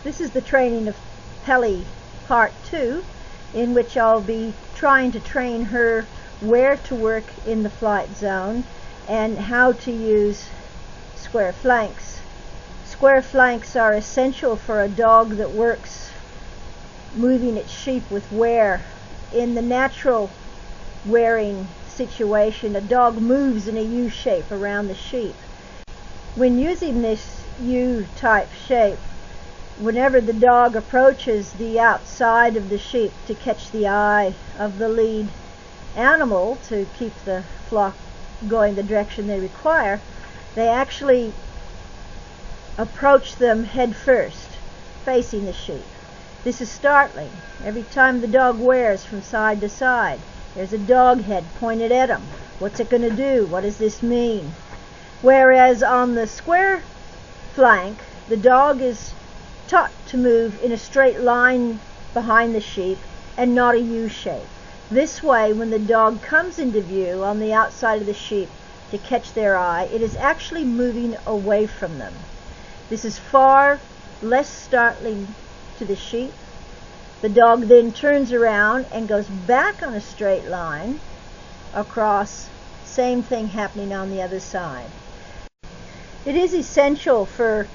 This is the training of Pelli part 2, in which I'll be trying to train her where to work in the flight zone and how to use square flanks. Square flanks are essential for a dog that works moving its sheep with ware. In the natural wearing situation, a dog moves in a U shape around the sheep. When using this U-type shape, whenever the dog approaches the outside of the sheep to catch the eye of the lead animal to keep the flock going the direction they require, they actually approach them head first, facing the sheep. This is startling. Every time the dog wears from side to side, there's a dog head pointed at him. What's it going to do? What does this mean? Whereas on the square flank, the dog is taught to move in a straight line behind the sheep and not a U shape. This way, when the dog comes into view on the outside of the sheep to catch their eye, it is actually moving away from them. This is far less startling to the sheep. The dog then turns around and goes back on a straight line across, same thing happening on the other side. It is essential for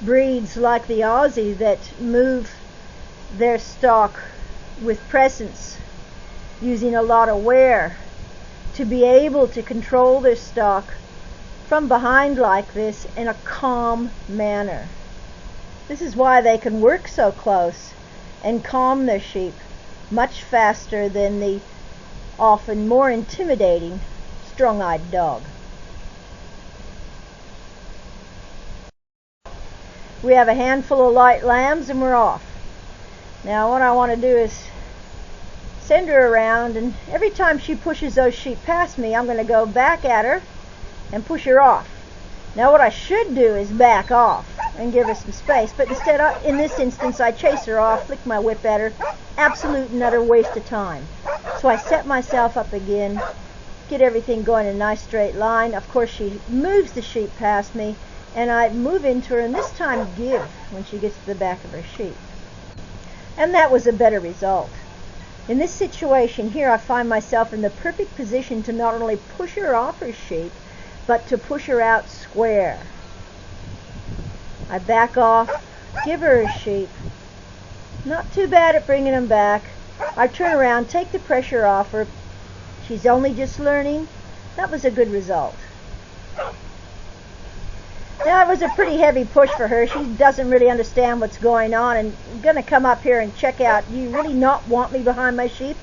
breeds like the Aussie that move their stock with presence, using a lot of ware, to be able to control their stock from behind like this in a calm manner. This is why they can work so close and calm their sheep much faster than the often more intimidating strong-eyed dog. We have a handful of light lambs and we're off. Now what I want to do is send her around, and every time she pushes those sheep past me, I'm going to go back at her and push her off. Now what I should do is back off and give her some space, but instead, in this instance, I chase her off, flick my whip at her. Absolute and utter waste of time. So I set myself up again, get everything going in a nice straight line. Of course, she moves the sheep past me, and I move into her, and this time give when she gets to the back of her sheep. And that was a better result. In this situation here, I find myself in the perfect position to not only push her off her sheep, but to push her out square. I back off, give her a sheep. Not too bad at bringing them back. I turn around, take the pressure off her. She's only just learning. That was a good result. Now, it was a pretty heavy push for her. She doesn't really understand what's going on, and I'm going to come up here and check out. You really not want me behind my sheep?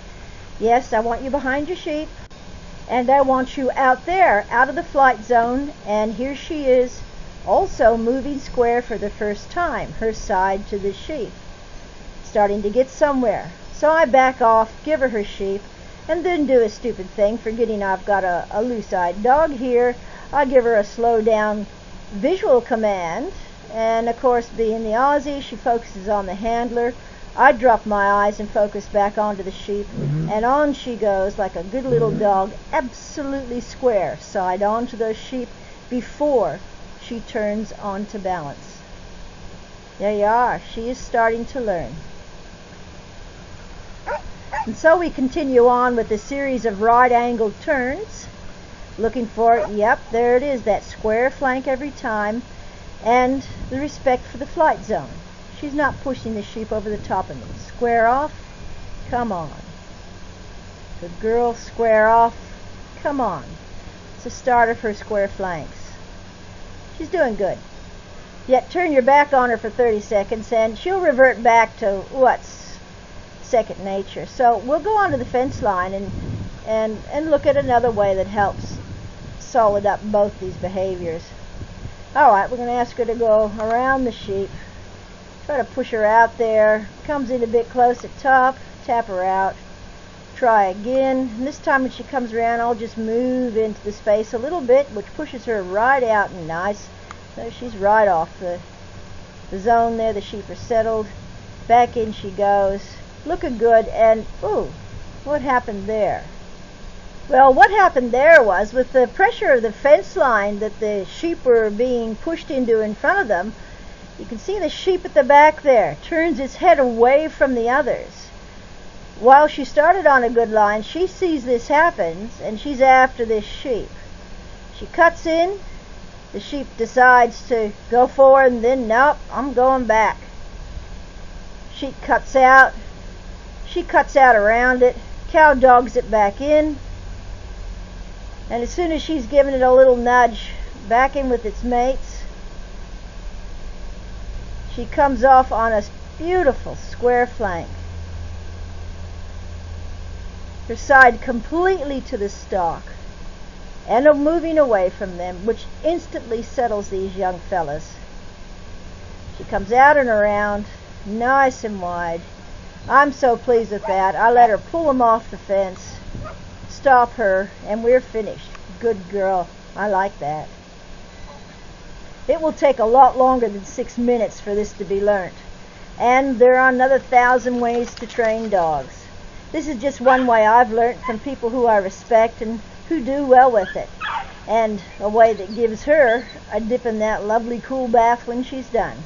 Yes, I want you behind your sheep. And I want you out there, out of the flight zone. And here she is, also moving square for the first time, her side to the sheep. Starting to get somewhere. So I back off, give her her sheep, and then do a stupid thing, forgetting I've got a loose-eyed dog here. I give her a slow down visual command, and of course, being the Aussie, she focuses on the handler. I drop my eyes and focus back onto the sheep, and on she goes like a good little dog, absolutely square, side onto those sheep before she turns onto balance. There you are. She is starting to learn. And so we continue on with a series of right-angled turns, looking for, yep, there it is, that square flank every time, and the respect for the flight zone. She's not pushing the sheep over the top of me. Square off, come on. Good girl, square off, come on. It's a start of her square flanks. She's doing good. Yet turn your back on her for 30 seconds and she'll revert back to what's second nature. So we'll go onto the fence line and look at another way that helps solid up both these behaviors. Alright, we're going to ask her to go around the sheep. Try to push her out there. Comes in a bit close at top. Tap her out. Try again. And this time when she comes around, I'll just move into the space a little bit, which pushes her right out and nice. So she's right off the zone there. The sheep are settled. Back in she goes. Looking good. And, ooh, what happened there? Well, what happened there was, with the pressure of the fence line that the sheep were being pushed into in front of them, You can see the sheep at the back there turns its head away from the others. While she started on a good line, she sees this happens, and she's after this sheep. She cuts in. The sheep decides to go forward, and then, nope, I'm going back. She cuts out around it. Cow dogs it back in. And as soon as she's given it a little nudge back in with its mates, she comes off on a beautiful square flank. Her side completely to the stalk, and moving away from them, which instantly settles these young fellas. She comes out and around, nice and wide. I'm so pleased with that. I let her pull them off the fence, stop her, and we're finished. Good girl. I like that. It will take a lot longer than 6 minutes for this to be learnt. And there are another 1,000 ways to train dogs. This is just one way I've learnt from people who I respect and who do well with it. And a way that gives her a dip in that lovely cool bath when she's done.